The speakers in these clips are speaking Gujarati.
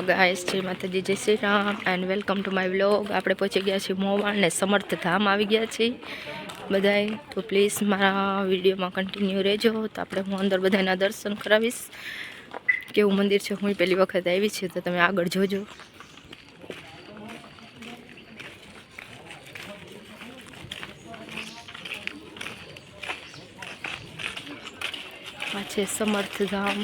ગાઈસ શ્રી માતાજી, જય Shri Ram and welcome to my vlog. આપણે પહોંચી ગયા છીએ મોવાણ ને સમર્થ ધામ આવી ગયા છીએ બધાએ. તો પ્લીઝ મારા વિડીયોમાં કન્ટિન્યુ રહેજો. તો આપણે હું અંદર બધાના દર્શન કરાવીશ. કેવું મંદિર છે, હું પહેલી વખત આવી છે, તો તમે આગળ જોજો. આ છે સમર્થ ધામ.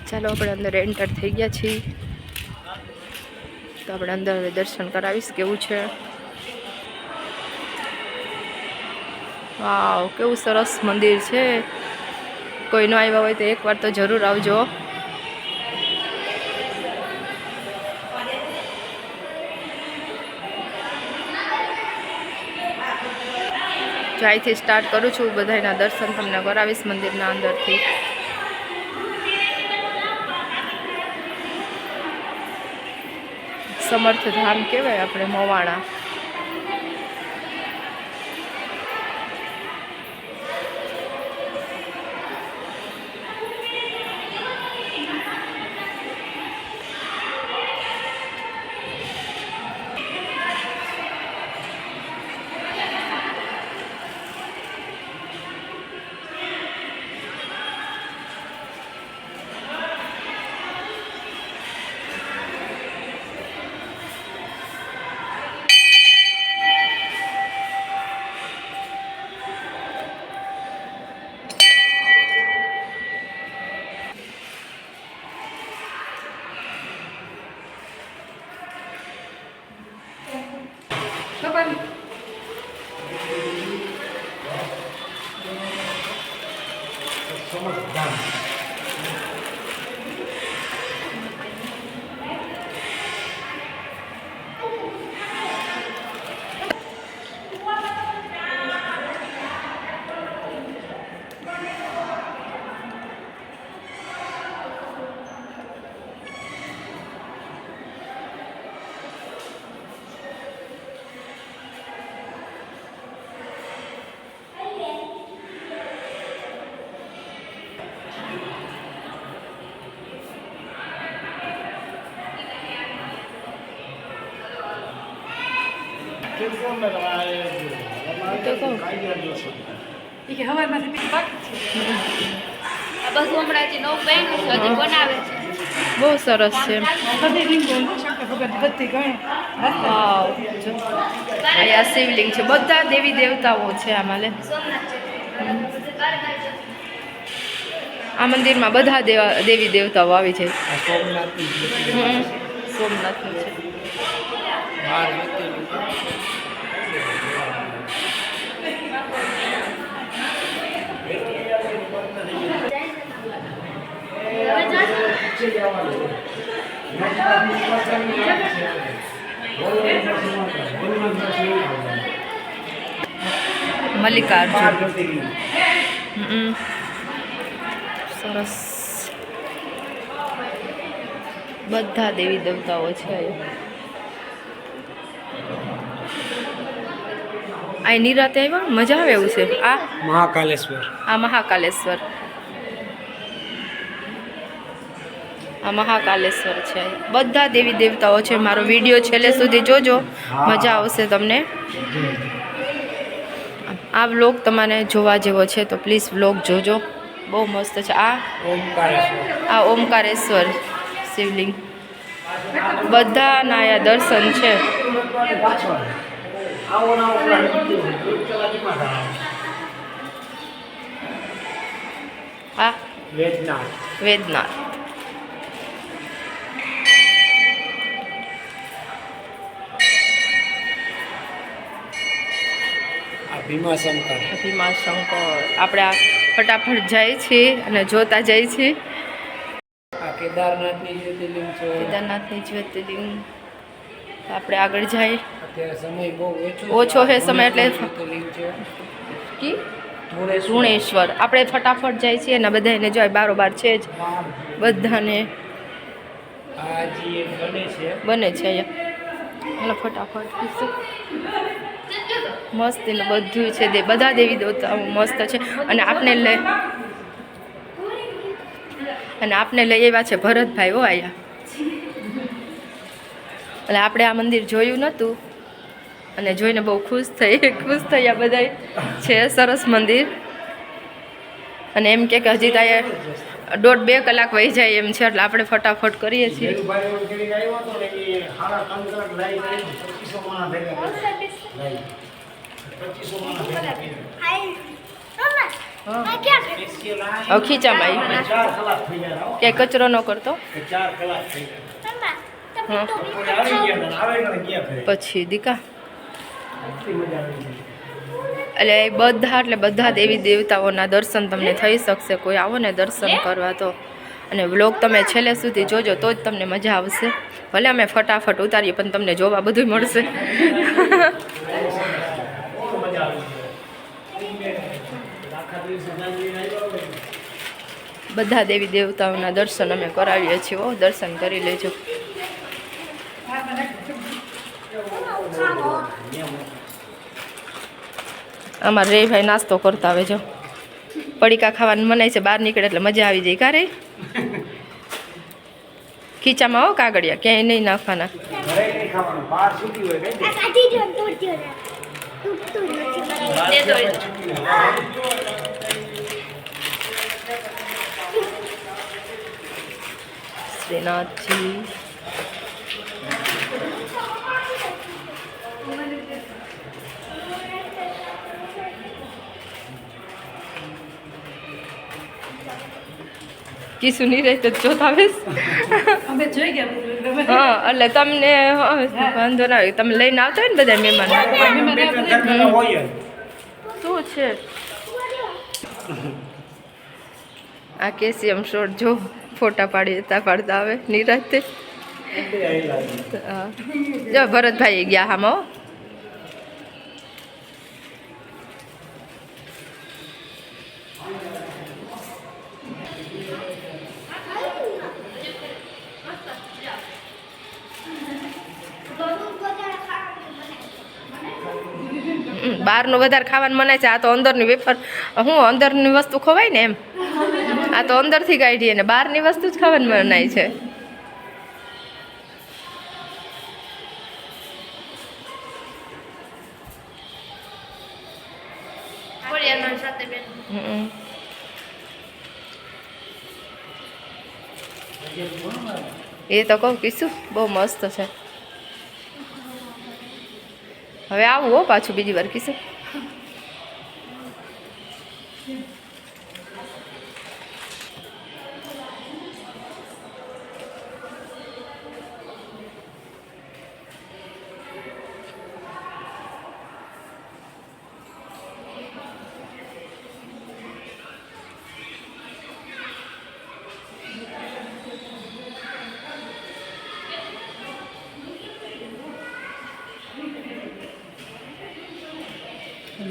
ચાલો આપણે અંદર એન્ટર થઈ ગયા છીએ. તો આપણે અંદર દર્શન કરાવીશ કેવું છે. વાવ, કેવું સરસ મંદિર છે. કોઈ ન આવ્યા હોય તો એકવાર તો જરૂર આવજો. જો અહીંથી સ્ટાર્ટ કરું છું, બધાના દર્શન તમને કરાવીશ મંદિરના અંદરથી. સમર્થ ધામ કહેવાય આપણે મોવાણા. બહુ સરસ છે. અહીંયા શિવલિંગ છે, બધા દેવી દેવતાઓ છે આમાં. આ મંદિરમાં બધા દેવી દેવતાઓ આવી છે. સોમનાથનું છે. મલ્લિકાર્જુન સરસ. બધા દેવી દેવતાઓ છે. આ નિરાતે આવ્યા, મજા આવે એવું છે. આ મહાકાલેશ્વર, આ મહાકાલેશ્વર, આ મહાકાલેશ્વર છે. બધા દેવી દેવતાઓ છે. મારો વિડીયો છેલ્લે સુધી જોજો, મજા આવશે તમને. આ વ્લોગ તમારે જોવા જેવો છે, તો પ્લીઝ વ્લોગ જોજો, બહુ મસ્ત છે. આ ઓમકારેશ્વર શિવલિંગ, બધાના અહીંયા દર્શન છે. આ વેદનાથ. ભીમાશંકર. આપણે આ ફટાફટ જાય છે અને જોતા જાય છે. કેદારનાથની જ્યોતિર્લિંગ છે. કેદારનાથની જ્યોતિર્લિંગ. આપણે આગળ જાય. અત્યારે સમય બહુ ઓછો છે સમય, એટલે ધૂણેશ્વર આપણે ફટાફટ જાય છીએ અને બધાને જો બારોબાર છે જ બધાને. બને છે અહીંયા ફટાફટ કીધું મસ્ત એનું બધું છે બધા દેવી દેવતાઓ મસ્ત છે અને આપને લઈ આવ્યા છે ભરતભાઈ હો આયા એટલે આપણે આ મંદિર જોયું નહોતું અને જોઈને બહુ ખુશ થયા બધા છે સરસ મંદિર અને એમ કે હજી ત્યાં 1.5-2 કલાક વહી જાય એમ છે એટલે આપણે ફટાફટ કરીએ છીએ ખીચામાં ક્યાંય કચરો ન કરતો પછી દીકા એટલે બધા દેવી દેવતાઓના દર્શન તમને થઈ શકશે કોઈ આવો ને દર્શન કરવા તો અને વ્લોગ તમે છેલ્લે સુધી જોજો તો જ તમને મજા આવશે ભલે અમે ફટાફટ ઉતારીએ પણ તમને જોવા બધું મળશે બધા દેવી દેવતાઓના દર્શન અમે કરાવીએ છીએ દર્શન કરી લેજો અમારે રે ભાઈ નાસ્તો કરતા આવે જો પડીકા ખાવાનું મનાય છે બહાર નીકળે એટલે મજા આવી જાય કારે ખીચામાં હો કાગળિયા ક્યાંય નહીં નાખવાના શ્રીનાથજી કીશું નહીં રહે તો જોતા આવીશ હા એટલે તમને વાંધો ના આવે તમે લઈને આવતા હોય ને બધા મહેમાન શું છે આ કેસીએમ શોટ જો ફોટા પાડતા આવે નિરાતે જો ભરતભાઈ ગયા આમાં બહારનું વધારે ખાવાનું મનાય છે આ તો અંદરની વેફર અંદરની વસ્તુ ખવાય ને એમ આ તો અંદરથી કાઢીએ ને બહારની વસ્તુ જ ખાવાનું મનાય છે એ તો કહું કીશું બહુ મસ્ત છે હવે આવું હો પાછું બીજી વાર કીશું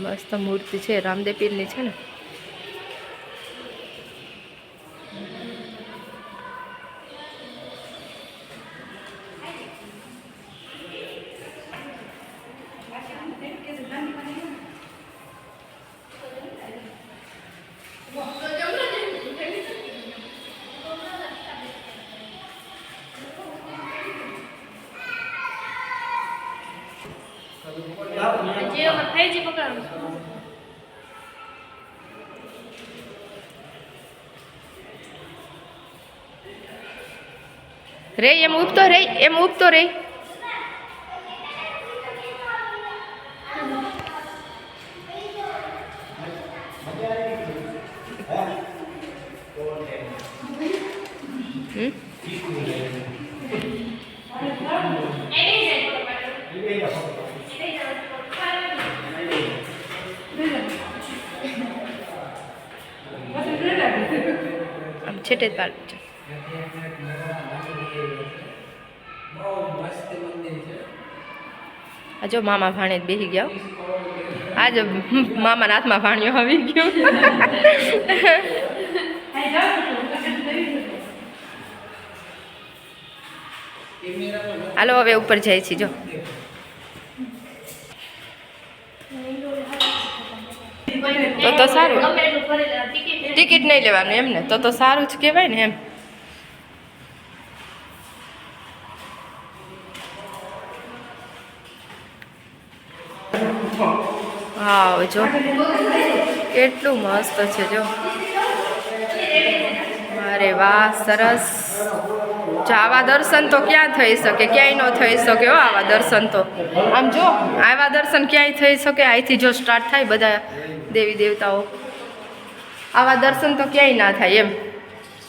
મસ્ત મૂર્તિ છે રામદેવ પીરની છે ને રે એમ ઉપતો રે આમ છેટે જ પાડું છે આ જો મામા ભાણે બેસી ગયા આજ મામાના હાથમાં ભાણ્યો આવી ગયો હાલો હવે ઉપર જાય છે જો. તો સારું, ટિકિટ નહીં લેવાનું એમ ને, તો સારું જ કહેવાય ને એમ. હા જો કેટલું મસ્ત છે જો. અરે વાહ સરસ. આવા દર્શન તો ક્યાં થઈ શકે, ક્યાંય ન થઈ શકે હો આવા દર્શન તો. આમ જો આવા દર્શન ક્યાંય થઈ શકે, અહીંથી જો સ્ટાર્ટ થાય બધા દેવી દેવતાઓ, આવા દર્શન તો ક્યાંય ના થાય એમ.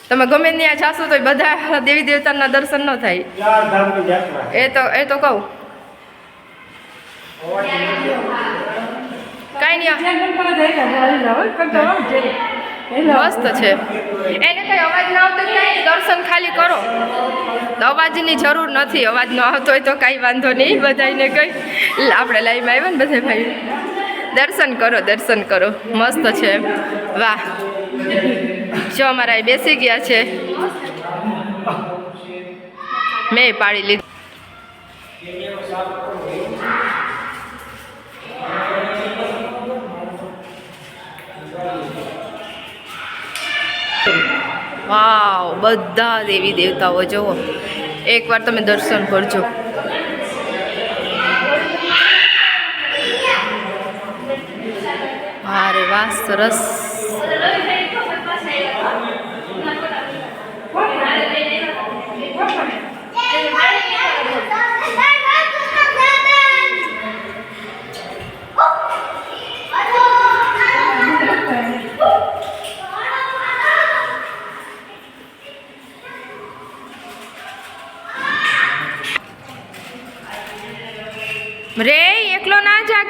તમે ગમે ત્યાં જાશો તો બધા દેવી દેવતાના દર્શન ન થાય. એ તો કહું કાંઈ નહીં મસ્ત છે. એને કઈ અવાજ ના આવતો કાંઈ દર્શન ખાલી કરો, અવાજની જરૂર નથી. અવાજ ન આવતો હોય તો કાંઈ વાંધો નહીં, બધાને કંઈ આપણે લાઈવમાં આવ્યા ને બધા ભાઈ દર્શન કરો, દર્શન કરો. મસ્ત છે વાહ. જો અમારા બેસી ગયા છે, મેં પાડી લીધી. વાવ બધા દેવી દેવતાઓ જુઓ, એકવાર તમે દર્શન કરજો. અરે વાહ સરસ. રે એકલો ના જા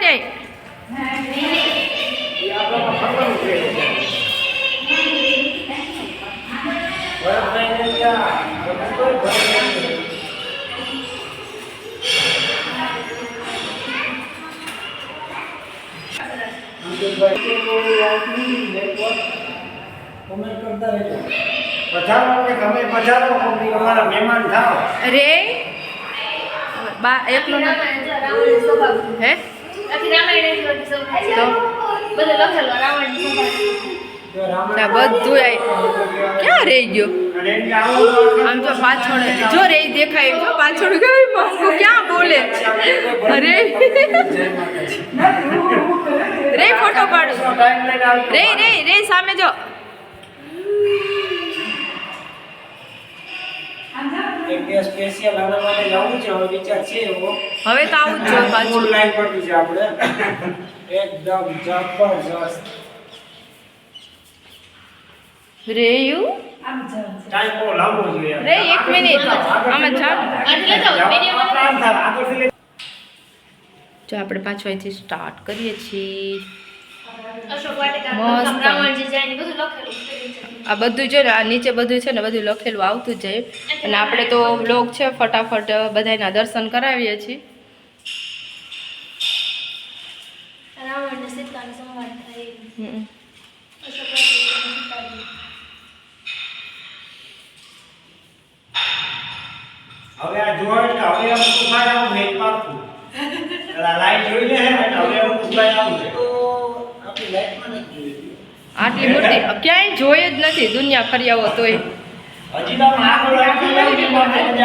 રે બા એકલો ના હે બધું ક્યાં રહી ગયો. આમ જો પાછળ જો રે દેખાય, જો પાછળ ક્યાં બોલે. અરે રે ફોટો પાડું. રે રે રે સામે જો. સ્પેશિયલ આના માટે જવું છે, હવે વિચાર છે એવો. હવે તો આવું જ જોઈએ પાછું. લાઈન પડ્યું છે આપણે એકદમ જબરજસ્ત. રેયુ ટાઈમ બહુ લાંબો જોઈએ. રે 1 મિનિટ આમાં ચાલ. જો આપણે પાછું અહીંથી સ્ટાર્ટ કરીએ છીએ. આ બધું છે ને, આ નીચે બધું છે ને, બધું લખેલું આવતું જ જાય. અને આપણે તો વ્લોગ છે ફટાફટ બધાના દર્શન કરાવીએ છીએ. હવે આ જોવા એટલે હવે આમ ઉભા આવું નેટ પાડતું. પેલા લાઈટ જોઈ લે એટલે હવે આમ ઉભા આવું છે. તો આપણી લાઈટમાં નથી જોઈ. આટલી મોટી ક્યાંય જોઈ જ નથી દુનિયા ફર્યાઓ તોય. હજી તો આગળ મજા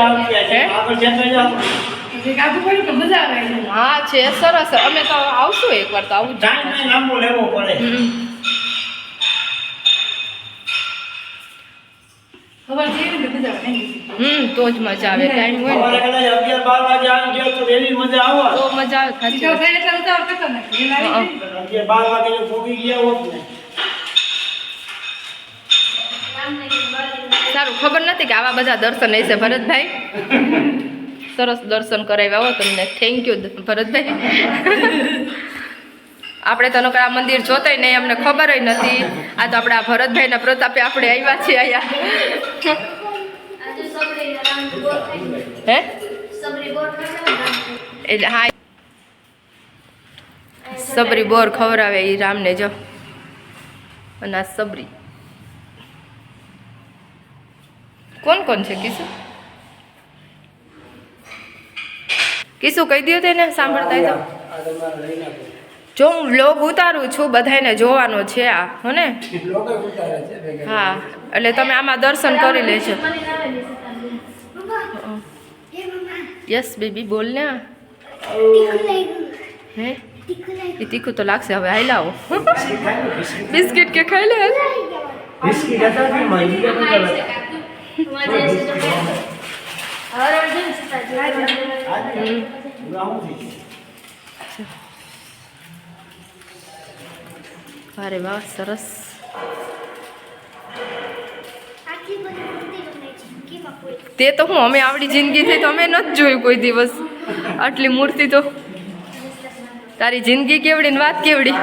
આવતી છે. આગળ જતા જાવ. હા છે સરસ. અમે તો આવશું એકવાર તો આવું જ. ટાઈમ લાંબો લેવો પડે. તો જ મજા આવે. ટાઈમ હોય ને કદાચ 11-12 વાગે આવી ગયો તો એવી મજા આવે. તો મજા આવે ખાલી. 11-12 વાગે જો ભોગી ગયા હોત ને. સારું ખબર નથી કે આવા બધા દર્શન હશે ભરતભાઈ. સરસ દર્શન કરાવ્યા હો તમને. Thank you Bharatbhai. આપણે તો નકર આ મંદિર જોતાય નહીં, અમને ખબર નથી. આ તો આપણા ભરતભાઈના પ્રતાપે આપણે આવ્યા છીએ અહીંયા. હે એટલે હા સબરી બોર ખવડાવે એ રામને જો. અને આ સબરી કોણ કોણ છે કિશુ? કિસ્સું કહી દો તેને સાંભળતા હોય તો. આ તમારે લઈ નાખો. જો હું વ્લોગ ઉતારું છું બધાને જોવાનો છે આ હો ને. લોકો ઉતારે છે ભેગા. હા એટલે તમે આમાં દર્શન કરી લેજો. યસ બેબી બોલ ને. હે એ તીખું તો લાગશે હવે હાઈ લાવો. બિસ્કિટ કે ખાઈ લે. બિસ્કિટ હતા ને મહિને તો અરે વાહ સરસ. તે તો હું અમે આવડી જિંદગી થઈ તો અમે નથી જોયું કોઈ દિવસ આટલી મૂર્તિ તો. તારી જિંદગી કેવડી ને વાત કેવડી.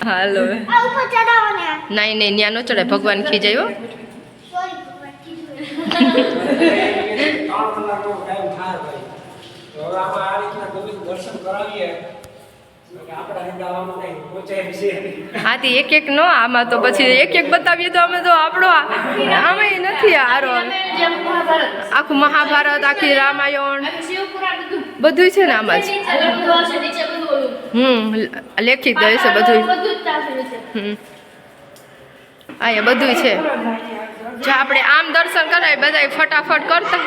હાલો નહીં નહીં ન્યા નો ચડે ભગવાન ખીજાય હો. હાથી એક એક નો આમાં તો પછી એક એક બતાવીએ તો અમે તો આપણો આમાં નથી હારો. આખું મહાભારત આખી રામાયણ બધું છે ને આમાં જ. લેખિત છે બધું. અહીંયા બધું છે. જો આપણે આમ દર્શન કરાય બધા ફટાફટ કરતા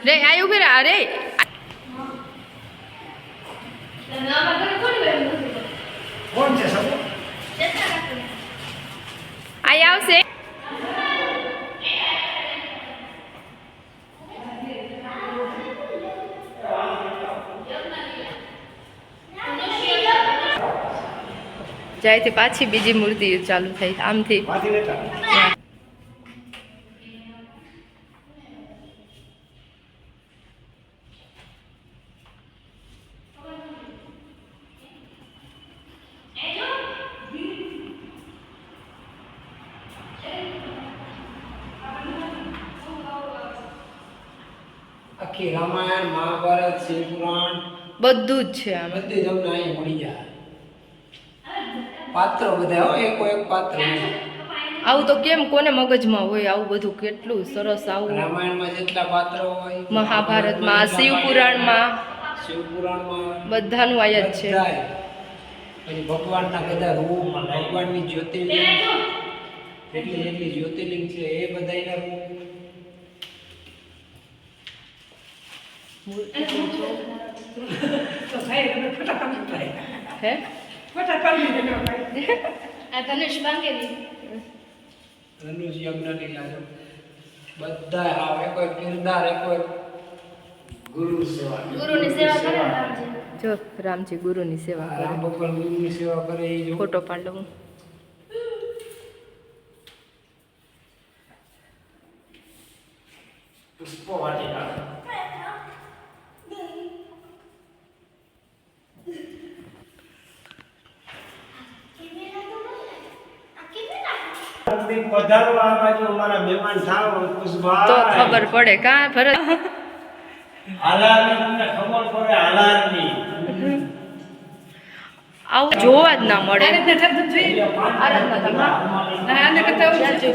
રે આયુ કે અરે કોણ છે સબ આય આવશે. જ્યાંથી પાછી બીજી મૂર્તિ ચાલુ થઈ આમથી. પાછી લેતા આખી રામાયણ મહાભારત શિવપુરાણ બધું જ છે આમાં. બધી તમને અહીં મળી જાય. પાત્રો બધા હો એકો એક પાત્ર. આવું તો કેમ કોને મગજમાં હોય આવું બધું કેટલું સરસ આવું. રામાયણમાં જેટલા પાત્રો હોય, મહાભારતમાં શિવપુરાણમાં બધાનું આય જ છે. પછી ભગવાનના બધા રૂપ, ભગવાનની જ્યોતિર્લિંગ જેટલી જ્યોતિર્લિંગ છે એ બધાના રૂપ. હે ધનુષ યજ્ઞ લીલા છે બધા. આવે કોઈ કિરદાર કોઈ ગુરુ સેવા, ગુરુની સેવા કરે ને રામજી. જો રામજી ગુરુની સેવા કરે. રામ ભગવાન ગુરુની સેવા કરે એ જો. ફોટો પાડ લઉં. પુષ્પો વાટિકા પધારો આ બાજુ અમારા મહેમાન થાવ પુષ્પા તો ખબર પડે કા ભરત. હાલારની તમને ખબર પડે હાલારની. આવું જોવા જ ના મળે. જોઈએ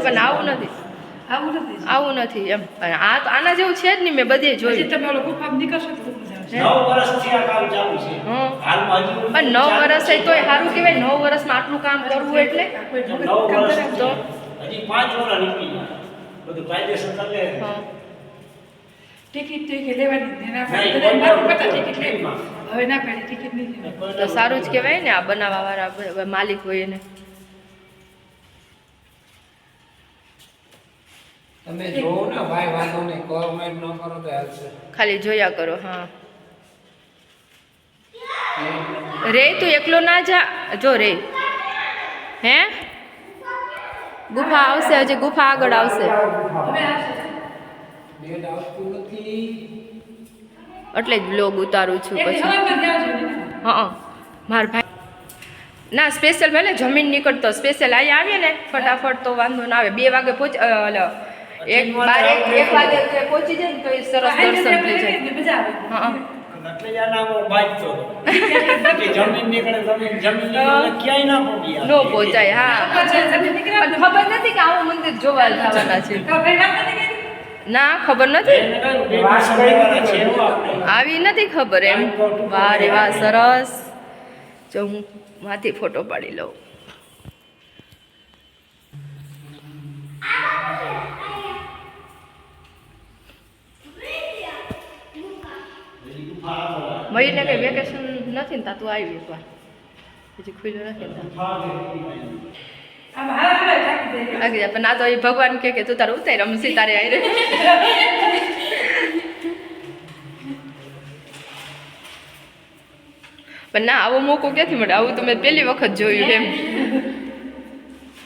પણ આવું નથી એમ. પણ આ તો આના જેવું છે જ નહીં. મેં બધે જોયું. 9 વર્ષથી આ કામ ચાલુ છે. હં. હાલમાં હજુ પણ 9 વર્ષ થઈ તોય સારું કહેવાય. 9 વર્ષમાં આટલું કામ કરવું એટલે 9 વર્ષ તો હજી 5 વર્ષ નીકળી જાય. બધું કાયદેસર કરે. હા. ટિકિટ લેવાની નહીં, કોઈ હવે ના પાડી ટિકિટ નહીં લેવાની. તો સારું જ કહેવાય ને આ બનાવવા વાળા માલિક હોય એને. તમે જોવો ને ભાઈ, વાંધો નહીં, ગવર્મેન્ટ ન કરો તો હાલશે. ખાલી જોયા કરો. હા રે તું એકલો ના જા. જો રે હે ગુફા આવશે. હજી ગુફા આગળ આવશે. નેટ આવતું નથી. એટલે જ બ્લોગ ઉતારું છું પછી. હા માર ભાઈ ના સ્પેશિયલ ભલે જમીન નીકળતો સ્પેશિયલ અહીંયા આવીએ ને ફટાફટ તો વાંધો ના આવે. 2 વાગે એક વાગે કે પહોંચી જાય ને તો એ સરસ દર્શન થઈ જાય. મજા આવે. હા એટલે જ આના હું બાજતો હતો. કે જમીન નીકળે જમીન નીકળે ક્યાંય ના પહોંચી નો પહોંચાય. હા પણ ખબર નથી કે આવું મંદિર જોવા જવાના છે. ના ખબર નથી, આવી નથી ખબર એમ. વાહ રે વાહ, સરસ. જો હું માંથી ફોટો પાડી લઉં. મળીને કઈ વેકેશન નથી ને તા તું આવી એકવાર, હજી ખુલ્લું નથી ને તા. આમ હારા થાકી જાય. લાગી જાય પણ આ તો એ ભગવાન કે તું તારે ઉતાર રમસી તારે આવી રે. પણ ના આવો મોકો ક્યાંથી મળે? આવું તો મેં પહેલી વખત જોયું એમ.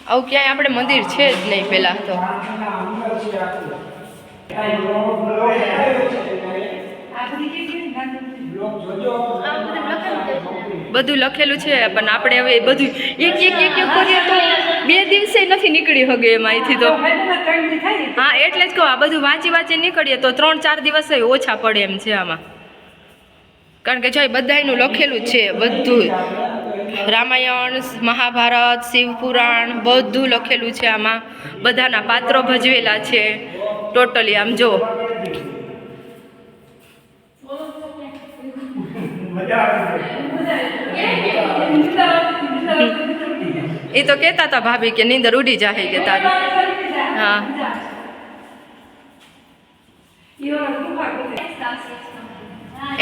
આવું ક્યાંય આપણે મંદિર છે જ નહીં પહેલા તો. બધું લખેલું છે પણ આપણે હવે બધું એક એક એક એક કરીએ તો 2 દિવસે નથી નીકળી શકે એમાંથી તો. હા એટલે જ કહું, આ બધું વાંચી નીકળીએ તો 3-4 દિવસ ઓછા પડે એમ છે આમાં. કારણ કે જો બધાયનું લખેલું જ છે બધું. રામાયણ, મહાભારત, શિવપુરાણ બધું લખેલું છે આમાં. બધાના પાત્રો ભજવેલા છે ટોટલી. આમ જો એ તો કહેતા હતા ભાભી કે નીંદર ઉડી જાય કે તારી. હા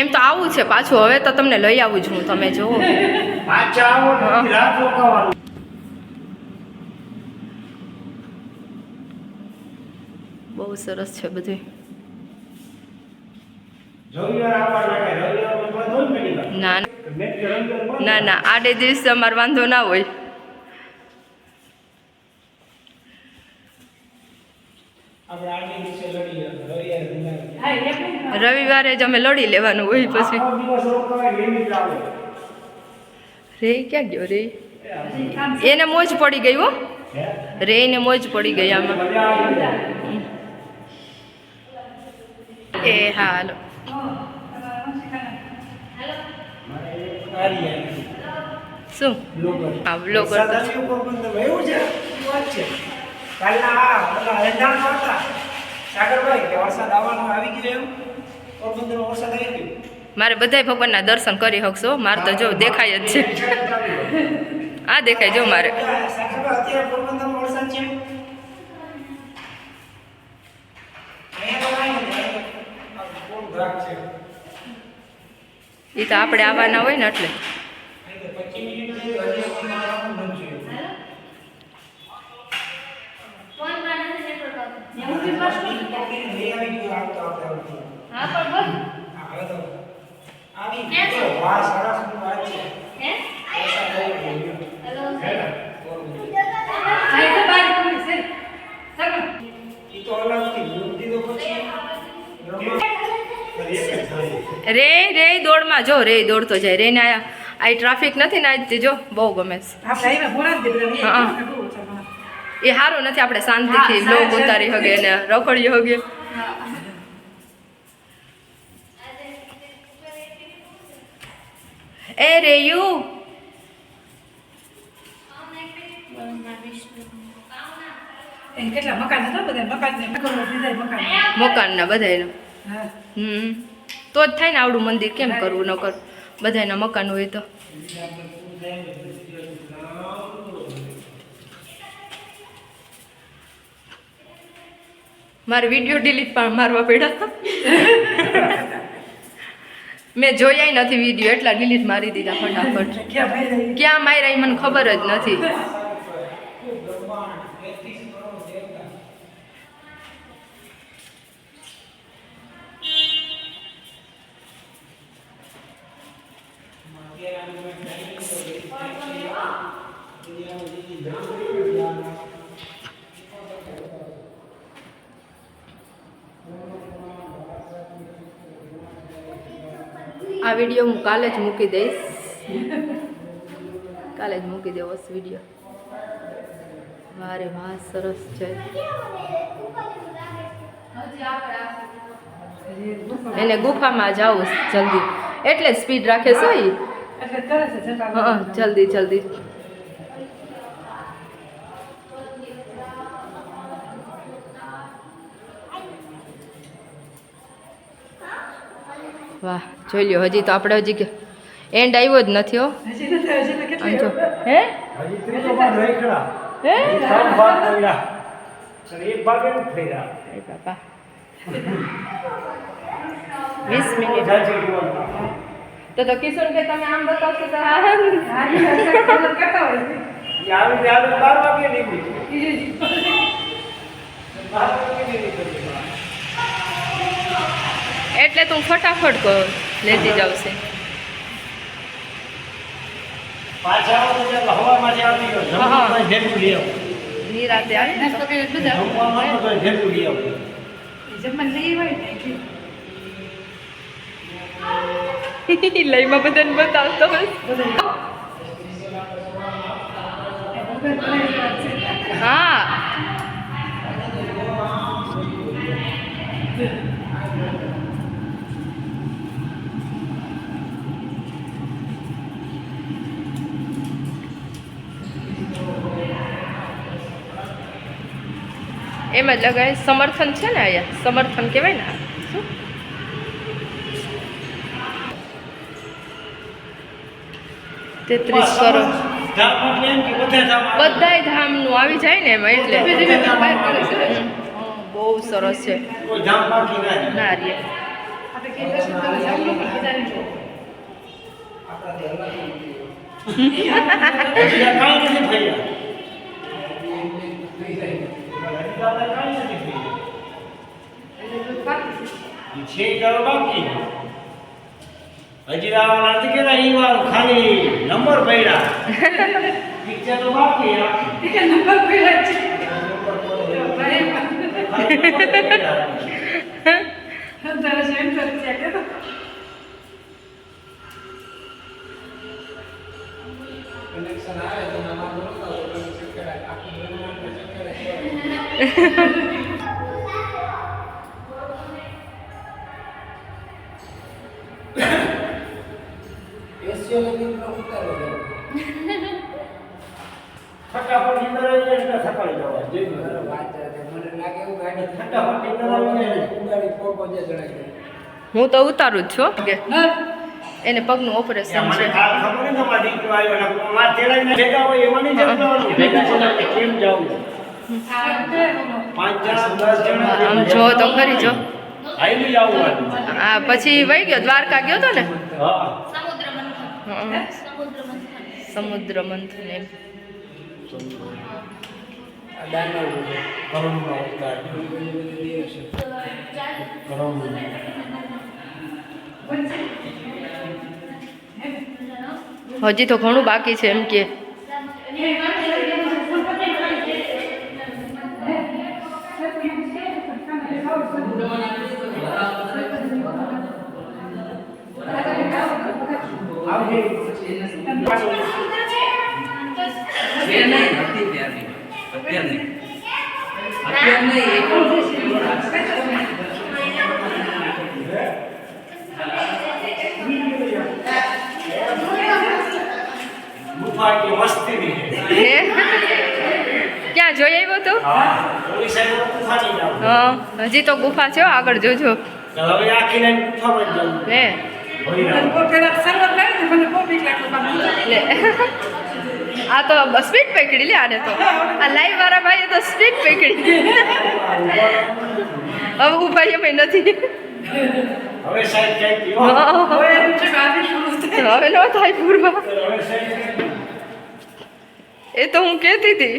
એમ તો આવું છે પાછું. હવે તો તમને લઈ આવું છું તમે જોવો. બહુ સરસ છે બધું. ના ના ના, આડે દિવસે અમારે વાંધો ના હોય. રવિવારે જ અમે લડી લેવાનું હોય. પછી રે ક્યાં ગયો રે? એને મોજ પડી ગઈ હો. રે ને મોજ પડી ગઈ આમાં. એ હા હાલો. શું હા બ્લોગર તો મારે બધાય ભગવાનના દર્શન કરી શકશો. મારે તો જો દેખાય જ છે. આ દેખાય જો મારે. એ તો આપણે આવવાના હોય ને એટલે. રે રે દોડમાં જો રે દોડતો જાય. રે ને આ ટ્રાફિક નથી ને આજ જો બહુ ગમે છે. હા એ સારું નથી. આપણે શાંતિથી બ્લોગ ઉતારી હગે ને રખડી હગે. એ રેયુ કેટલા મકાન હતા બધા મકાનના બધાયના. તો જ થાય ને આવડું મંદિર. કેમ કરવું ન કર? બધાયના મકાન હોય તો. મારે વિડીયો ડિલીટ પણ મારવા પડ્યા. મેં જોયા નથી વિડીયો, એટલા ડિલીટ મારી દીધા ફટાફટ. ક્યાં માર્યા એ મને ખબર જ નથી. આ વિડીયો હું કાલે જ મૂકી દઈશ. કાલે જ મૂકી દેવો વિડીયો. વારે વાહ સરસ છે. એને ગુફામાં જાવું જલ્દી, એટલે સ્પીડ રાખે છે ઈ. એટલે કરે છે જતા હા જલ્દી જલ્દી. વાહ જોઈ લ્યો, હજી તો આપણે હજી એન્ડ આવ્યો જ નથી હો. હજી નથી હજી તો આમ જો કેટલી હે હજી ત્રીજો ભાગ રહી ખરા. હે ત્રણ ભાગ પડ્યા. અને એક ભાગ એમ જ થઈ રહ્યા. એ બાપા 20 મિનિટ જાય છે જોવાનું. તો કિશોર કે તમે આમ બતાવશો તો હા હાજી હજી કરતા હોય એ આવી 12 વાગે નીકળી. ઈ 12 વાગે નીકળી. એટલે તું ફટાફટ કર લેતી જાવશે. પાછા આવો તો હવામાંથી આવી ગયો. જમવાનું ભેગું લઈ આવો. નિરાતે આવે ને નાસ્તો કરી બધા જમવાનું તો ભેગું લઈ આવો. જમવાનું લઈ હોય ને એટલે લઈમાં બધાને બતાવતો હોય. હા એમ જ લગાય. સમર્થન છે ને અહીંયા, સમર્થન કહેવાય ને શું? તેત્રીસ કરોડ ધામમાં એમ કે બધા ધામ આવે. બધાય ધામનું આવી જાય ને એમાં એટલે. ધીમે ધીમે બહાર કરે છે. બહુ સરસ છે. કોઈ ધામ બાકી ના રહે. ના રે આપણે કે દર્શન કરવા જાવું નથી બધાને હજી આ કાંઈ નથી થઈ રહ્યા. હજી તો આપણે કાંઈ નથી થઈ રહ્યા. એ છે કરો બાકી. હજી આ નથી કે ઈ વાર ખાલી નંબર પડ્યા. પિક્ચર તો બાકી આખી. કે નંબર પડ્યા છે ભાઈ ખાલી નંબર પડ્યા. તારા જેમ કરે છે કે તો કનેક્શન આવે તો નામાં બોલતા હોય તો ચેક કરાય આખું બ્રહ્માંડ ચેક કરાય એશિયા લગીન નો ઉતારો છે ફટાફટ નીંદર આવી જાય એટલે સકાળી જવાય. જે મારો વાત છે મને લાગે એવું ગાડી ફટાફટ નીંદર આવી જાય. ઉડાડી પોપો જે જણાય હું તો ઉતારું જ છું કે હા એને પગનું ઓપરેશન મને છે. ખાસ ખબર નહીં તમારા દીકરો આવ્યો ને મારા તેડાઈને ભેગા હોય એમાં નહીં જવાનું. ભેગા છે ને કેમ જાવું? આ કે 5 જણા 10 જણા આમ જો તો ખરી જો. હાઈલી આવવાનું. આ પછી વહી ગયો, દ્વારકા ગયો તો ને. હા હં. સમુદ્ર મંથન એમ. આ દાનવ છે કરમનો અવતાર. કરમ. હજી તો ઘણું બાકી છે એમ કે. ગુફા કે મસ્તી નહીં. હે? ક્યાં જોઈ આવ્યો તો? હા ઓલી સાઈડ ગુફાની જાવ. હા હજી તો ગુફા છે હો, આગળ જોજો. તો હવે આખી લાઈન ગુફામાં જ જવું. હે હરિરામ. કો પેલા સર્વર કરે ને મને બહુ બીક લાગતું કામ લે આ તો સ્પીડ પકડી લે આને તો. આ લાઈવ વાળા ભાઈએ તો સ્પીડ પકડી. હવે ઉભા એમ નથી. હવે સાઈડ ક્યાંક ગયો. હા. હવે એમ છે કે આજે શરૂ થાય હવે ન થાય પૂરવા. હવે સાઈડ ક્યાંક ગયો. એ તો હું કહેતી હતી.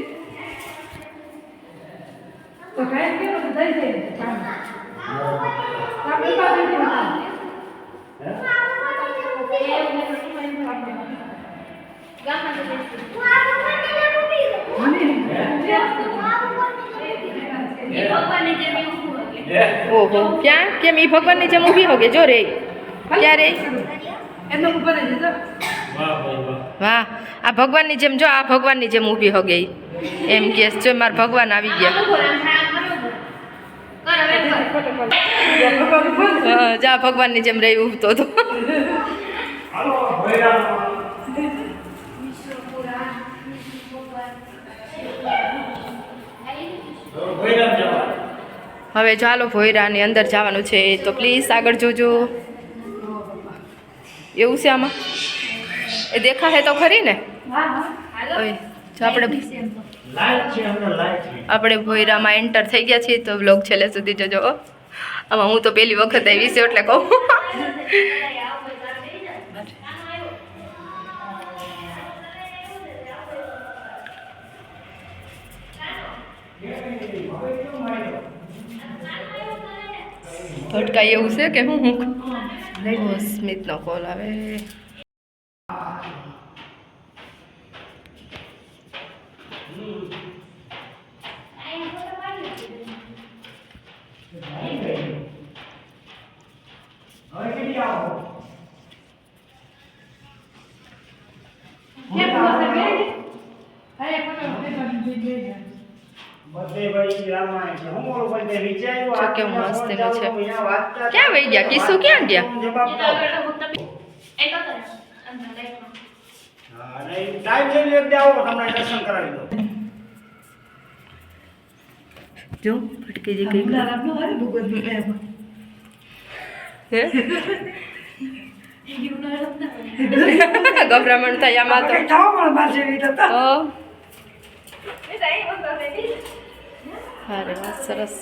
તો કાઈ કે દઈ દે કામ આપણે પાસે નહીં હોતા ઓહો ક્યાં કેમ ઈ ભગવાનની જેમ ઊભી હોગે જો રે ક્યાં રે. એનો ઉપર જ જતો વાહ ભાઈ વાહ. વાહ આ ભગવાનની જેમ જો, આ ભગવાનની જેમ ઊભી હોગે ઈ. એમ કે જો મારા ભગવાન આવી ગયા. જા ભગવાનની જેમ રહી ઉભતો હતો. હાલો ભોયરામ ભોયરામ જવા હવે ચાલો ભોયરાની અંદર જવાનું છે તો પ્લીઝ આગળ જોજો. એવું છે આમાં એ દેખાશે તો ખરી ને. હવે જો આપણે ભોયરામાં એન્ટર થઈ ગયા છીએ તો વ્લોગ છેલ્લે સુધી જોજો. આમાં હું તો પહેલી વખત આવી છે એટલે કહું. ભટકાય એવું છે કે હું સ્મિતનો કોલ આવે. જો કેવું મસ્ત એનું છે. ક્યાં વહી ગયા કિસ્સુ? ક્યાં ગયા? જો ભટકી જઈ ગઈ. ગભરામણ થાય આમાં તો. અરે વાહ સરસ.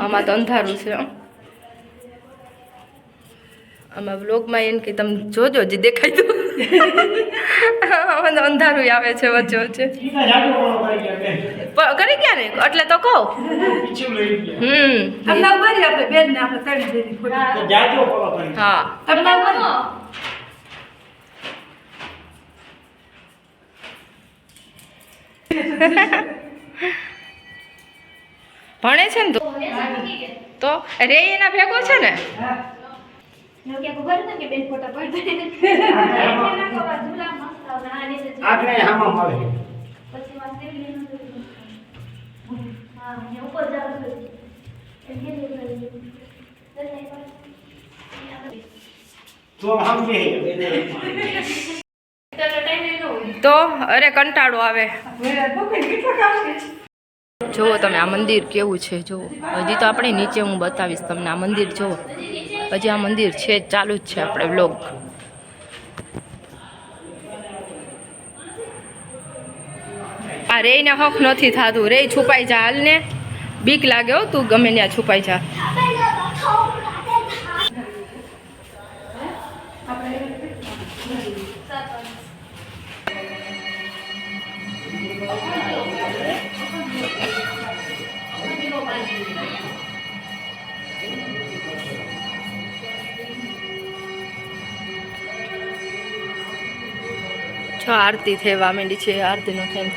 આમાં તો અંધારું છે. આમાં બ્લોગમાં એમ કે તમે જોજો જે દેખાય તો. આમાં તો અંધારું આવે છે વચ્ચે વચ્ચે. કરી ગયા ને એટલે તો કહું. હા ભણે છે ને તો રે એના ભેગો છે ને. તો અરે કંટાળો આવે. જુઓ તમે આ મંદિર કેવું છે. જુઓ હજી તો આપણે નીચે હું બતાવીશ તમને. આ મંદિર જુઓ હજી આ મંદિર છે ચાલુ જ છે આપણે વ્લોગ. આ રે ને હક નથી થતું. રે છુપાઈ જા હાલ ને. બીક લાગે હો તું ગમે ત્યાં છુપાઈ જા. આરતી થવા માંડી છે. આરતીનો ટાઈમ.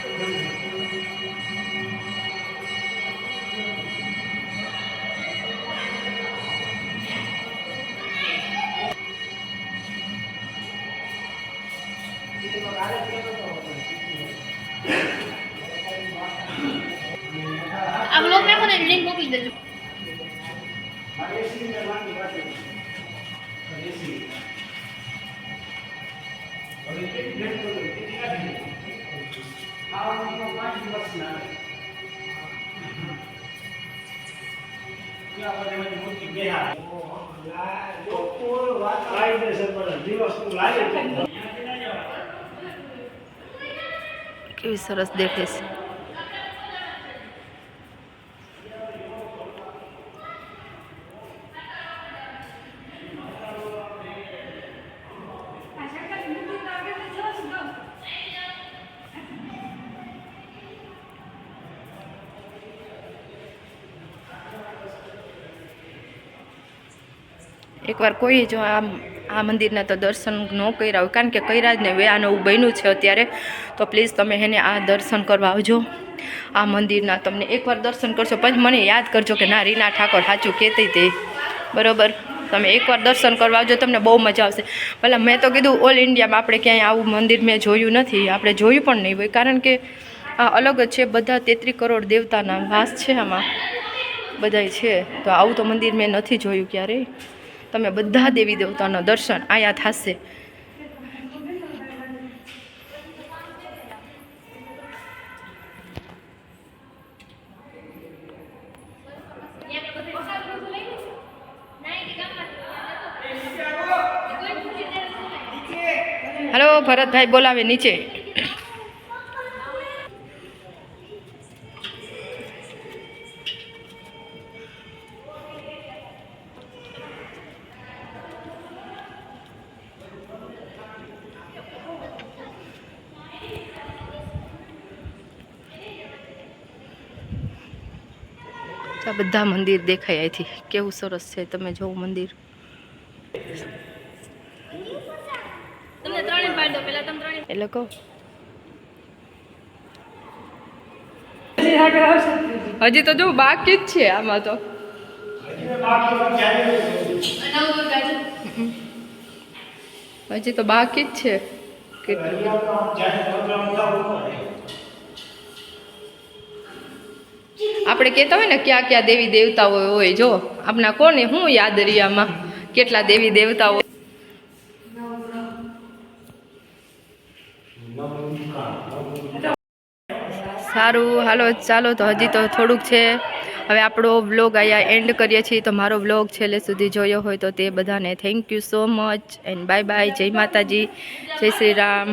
આ બ્લોગ મેં મને લિંક મોકલી દેજો. કેવી સરસ દેખે છે. એકવાર કોઈ જો આ મંદિરના તો દર્શન ન કર્યા હોય, કારણ કે કર્યા જ નહીં, આ નવું બન્યું છે અત્યારે, તો પ્લીઝ તમે એને આ દર્શન કરવા આવજો આ મંદિરના. તમને એકવાર દર્શન કરશો પછી મને યાદ કરજો કે ના રીના ઠાકોર સાચું કહેતી હતી, બરાબર. તમે એકવાર દર્શન કરવા આવજો, તમને બહુ મજા આવશે. પહેલાં મેં તો કીધું ઓલ ઇન્ડિયામાં આપણે ક્યાંય આવું મંદિર મેં જોયું નથી, આપણે જોયું પણ નહીં હોય, કારણ કે આ અલગ જ છે. બધા 33 કરોડ દેવતાના વાસ છે આમાં બધાય છે. તો આવું તો મંદિર મેં નથી જોયું ક્યારેય. તમે બધા દેવી દેવતાના દર્શન આયા થશે. હલો ભરતભાઈ બોલાવે નીચે. આ બધા મંદિર દેખાય અહીંથી, કેવું સરસ છે. તમે જોવો મંદિર. તમને ત્રણે પાડ દો, પેલા તમે ત્રણે. એટલે કહો પછી આગળ આવશે. હજી તો જો બાકી જ છે આમાં તો. હજી તો બાકી જ છે કેટલું. આપણે કહેતા હોય ને ક્યાં ક્યાં દેવી દેવતાઓ હોય, જો આપણા કોને શું યાદ રિયામાં કેટલા દેવી દેવતાઓ. સારું હાલો ચાલો, તો હજી તો થોડુંક છે. હવે આપણો વ્લોગ અહીંયા એન્ડ કરીએ છીએ. તો મારો વ્લોગ છેલ્લે સુધી જોયો હોય તો તે બધાને thank you so much and bye bye. જય માતાજી, જય શ્રી રામ.